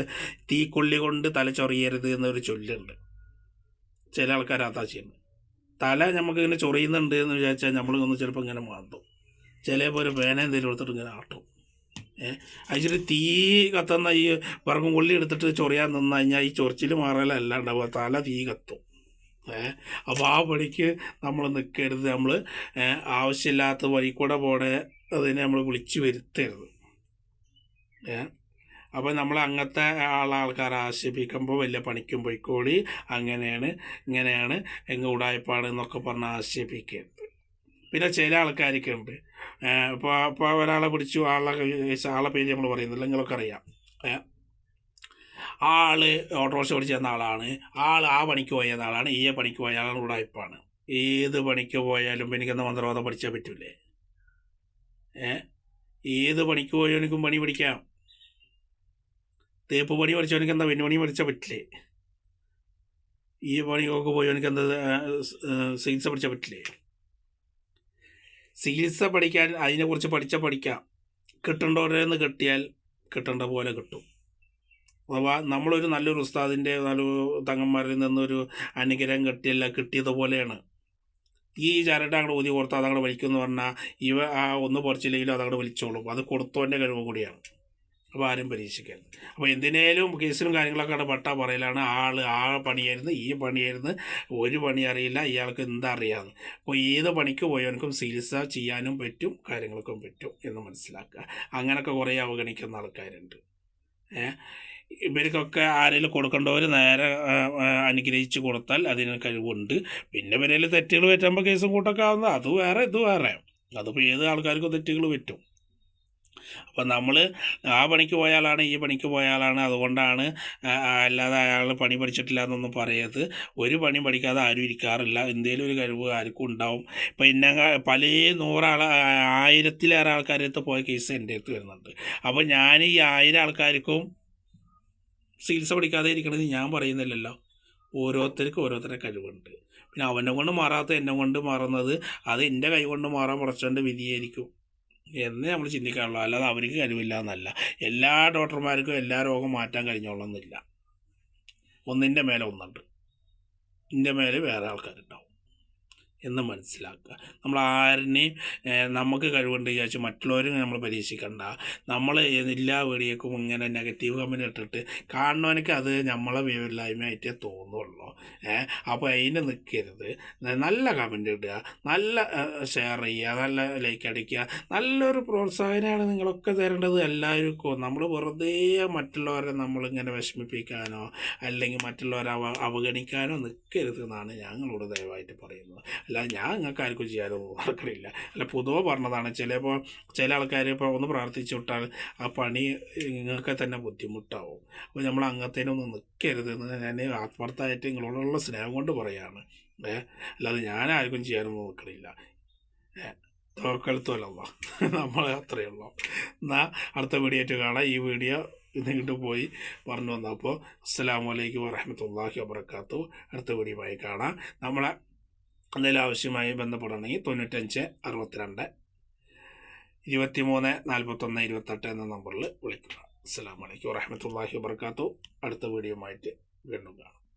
തീക്കൊള്ളി കൊണ്ട് തല ചൊറിയരുത് എന്നൊരു ചൊല്ലുണ്ട്. ചില ആൾക്കാർ അതാ ചെയ്യുന്നത്. തല നമുക്കിങ്ങനെ ചൊറിയുന്നുണ്ട് എന്ന് വിചാരിച്ചാൽ നമ്മൾ ചിലപ്പോൾ ഇങ്ങനെ മാന്തും. ചിലപ്പോൾ ഒരു പേന എന്തെങ്കിലും എടുത്തിട്ട് ഇങ്ങനെ ആട്ടും. അതിച്ചിട്ട് തീ കത്തുന്ന ഈ പറക്കും കൊള്ളി എടുത്തിട്ട് ചൊറിയാൻ നിന്ന് കഴിഞ്ഞാൽ ഈ ചൊറിച്ചിൽ മാറലല്ല ഉണ്ടാവുക, തല തീ കത്തും. അപ്പോൾ ആ പണിക്ക് നമ്മൾ നിൽക്കരുത്. നമ്മൾ ആവശ്യമില്ലാത്ത വഴി കൂടെ പോണേ അതിനെ നമ്മൾ വിളിച്ചു വരുത്തരുത്. അപ്പോൾ നമ്മൾ അങ്ങനത്തെ ആൾക്കാരെ ആക്ഷേപിക്കുമ്പോൾ വലിയ പണിക്കും പോയിക്കോളി, അങ്ങനെയാണ് ഇങ്ങനെയാണ് ഉടായ്പാണ് എന്നൊക്കെ പറഞ്ഞ് ആക്ഷേപിക്കരുത്. പിന്നെ ചില ആൾക്കാരൊക്കെ ഉണ്ട്, ഇപ്പോൾ ഒരാളെ പിടിച്ചു, ആളെ പേര് നമ്മൾ പറയുന്നില്ല, നിങ്ങളൊക്കെ അറിയാം. ഓട്ടോറിക്ഷ ഓടിച്ച് തന്ന ആളാണ്, ആ പണിക്ക് പോയ ആളാണ്, ഈ പണിക്ക് പോയ ആളാണ്, ഉടായ്പാണ്. ഏത് പണിക്ക് പോയാലും എനിക്കെന്താ മന്ത്രവാദം പഠിച്ചാൽ പറ്റൂലേ? ഏത് പണിക്ക് പോയവനിക്കും പണി പഠിക്കാം. തേപ്പ് പണി പഠിച്ചവനക്ക് എന്താ പിന്നെ പണി പഠിച്ചാൽ പറ്റില്ലേ? ഈ പണിക്കൊക്കെ പോയവനക്ക് എന്താ ചികിത്സ പഠിച്ചാൽ പറ്റില്ലേ? ചികിത്സ പഠിക്കാൻ അതിനെക്കുറിച്ച് പഠിക്കാം. കിട്ടേണ്ടവരെന്ന് കിട്ടിയാൽ കിട്ടേണ്ട പോലെ കിട്ടും. അഥവാ നമ്മളൊരു നല്ലൊരു ഉസ്താദിൻ്റെ നല്ലൊരു തങ്ങന്മാരിൽ നിന്നൊരു അനുഗ്രഹം കിട്ടിയതുപോലെയാണ്. ഈ ചരട് അങ്ങോട്ട് ഊതി കൊടുത്താൽ അതങ്ങോട്ട് വലിക്കുമെന്ന് പറഞ്ഞാൽ ഒന്ന് പൊറിച്ചില്ലെങ്കിലും അതങ്ങോട്ട് വലിച്ചോളും. അത് കൊടുത്തവൻ്റെ കഴിവ് കൂടിയാണ്. അപ്പോൾ ആരും പരീക്ഷിക്കരുത്. അപ്പോൾ എന്തിനേലും കേസിലും കാര്യങ്ങളൊക്കെ അവിടെ പെട്ടാൽ പറയലാണ് ആ പണിയായിരുന്നു, ഈ പണിയായിരുന്നു, ഒരു പണി അറിയില്ല, ഇയാൾക്ക് എന്താ അറിയാമെന്ന്. അപ്പോൾ ഏത് പണിക്ക് പോയവനക്കും ചികിത്സ ചെയ്യാനും പറ്റും, കാര്യങ്ങൾക്കും പറ്റും എന്ന് മനസ്സിലാക്കുക. അങ്ങനെയൊക്കെ കുറേ അവഗണിക്കുന്ന ആൾക്കാരുണ്ട്. ഇവർക്കൊക്കെ ആരെങ്കിലും കൊടുക്കേണ്ടവർ നേരെ അനുഗ്രഹിച്ച് കൊടുത്താൽ അതിന് കഴിവുണ്ട്. പിന്നെ ഇവരിൽ തെറ്റുകൾ പറ്റുമ്പോൾ കേസും കൂട്ടൊക്കെ ആവുന്നത് അത് വേറെ, ഇത് വേറെ. അതിപ്പോൾ ഏത് ആൾക്കാർക്കും തെറ്റുകൾ പറ്റും. അപ്പം നമ്മൾ ആ പണിക്ക് പോയ ആളാണ്, ഈ പണിക്ക് പോയ ആളാണ്, അതുകൊണ്ടാണ്, അല്ലാതെ അയാൾ പണി പഠിച്ചിട്ടില്ല എന്നൊന്നും പറയരുത്. ഒരു പണി പഠിക്കാതെ ആരും ഇരിക്കാറില്ല. എന്തെങ്കിലും ഒരു കഴിവ് ആർക്കും ഉണ്ടാവും. ഇപ്പം ഇന്ന പല 1000 ആൾക്കാരടുത്ത് പോയ കേസ് എൻ്റെ അടുത്ത് വരുന്നുണ്ട്. അപ്പോൾ ഞാൻ ഈ 1000 ആൾക്കാർക്കും ചികിത്സ പഠിക്കാതെ ഇരിക്കണമെന്ന് ഞാൻ പറയുന്നില്ലല്ലോ. ഓരോരുത്തർക്കും ഓരോരുത്തരുടെ കഴിവുണ്ട്. പിന്നെ അവനെ കൊണ്ട് മാറാത്ത എന്നെ കൊണ്ട് മാറുന്നത് അത് എൻ്റെ കൈ കൊണ്ട് മാറാൻ കുറച്ചുകൊണ്ട് വിധിയായിരിക്കും എന്ന് നമ്മൾ ചിന്തിക്കാനുള്ളൂ. അല്ലാതെ അവർക്ക് കഴിവില്ല എന്നല്ല. എല്ലാ ഡോക്ടർമാർക്കും എല്ലാ രോഗം മാറ്റാൻ കഴിഞ്ഞോളന്നില്ല. ഒന്നിൻ്റെ മേലെ ഒന്നുണ്ട്, ഇതിൻ്റെ മേലെ വേറെ ആൾക്കാരുണ്ടാവും എന്ന് മനസ്സിലാക്കുക. നമ്മൾ ആരിനെയും നമുക്ക് കഴിവുണ്ട് വിചാരിച്ച് മറ്റുള്ളവരും നമ്മൾ പരീക്ഷിക്കണ്ട. നമ്മൾ എല്ലാ വീഡിയോക്കും ഇങ്ങനെ നെഗറ്റീവ് കമൻറ്റ് ഇട്ടിട്ട് കാണുന്നവനക്ക് അത് നമ്മളെ വിവരമില്ലായ്മയായിട്ടേ തോന്നുള്ളൂ. അപ്പോൾ അതിന് നിൽക്കരുത്. നല്ല കമൻറ്റ് ഇടുക, നല്ല ഷെയർ ചെയ്യുക, നല്ല ലൈക്ക് അടിക്കുക. നല്ലൊരു പ്രോത്സാഹനമാണ് നിങ്ങളൊക്കെ തരേണ്ടത് എല്ലാവർക്കും. നമ്മൾ വെറുതെ മറ്റുള്ളവരെ നമ്മളിങ്ങനെ വിഷമിപ്പിക്കാനോ അല്ലെങ്കിൽ മറ്റുള്ളവരെ അവഗണിക്കാനോ നിൽക്കരുത് എന്നാണ് ഞങ്ങളോട് ദയവായിട്ട് പറയുന്നത്. അല്ല ഞാൻ നിങ്ങൾക്ക് ആർക്കും ചെയ്യാനൊന്നും നടക്കണില്ല. അല്ല പൊതുവെ പറഞ്ഞതാണ്. ചില ആൾക്കാർ ഇപ്പോൾ ഒന്ന് പ്രാർത്ഥിച്ചു വിട്ടാൽ ആ പണി നിങ്ങൾക്ക് തന്നെ ബുദ്ധിമുട്ടാവും. അപ്പോൾ നമ്മൾ അങ്ങനത്തേനൊന്നും നിൽക്കരുത് എന്ന് ഞാൻ ആത്മാർത്ഥമായിട്ട് നിങ്ങളോടുള്ള സ്നേഹം കൊണ്ട് പറയുകയാണ്. അല്ലാതെ ഞാൻ ആർക്കും ചെയ്യാനൊന്നും നിൽക്കണില്ല. തോക്കൽത്തോലല്ല നമ്മൾ അത്രയേ ഉള്ളൂ. എന്നാൽ അടുത്ത വീഡിയോ ആയിട്ട് കാണാം. ഈ വീഡിയോ നീണ്ടു പോയി പറഞ്ഞു വന്നപ്പോൾ അസ്സലാമു അലൈക്കും വറഹ്മത്തുള്ളാഹി വബറകാതുഹു. അടുത്ത വീഡിയോയുമായി കാണാം. നമ്മളെ എന്തെങ്കിലും ആവശ്യമായി ബന്ധപ്പെടണമെങ്കിൽ 95 62 23 41 28 എന്ന നമ്പറിൽ വിളിക്കുക. അസ്സലാമു അലൈക്കും വറഹ്മത്തുള്ളാഹി വബറകാതുഹു. അടുത്ത വീഡിയോയുമായിട്ട് വീണ്ടും കാണാം.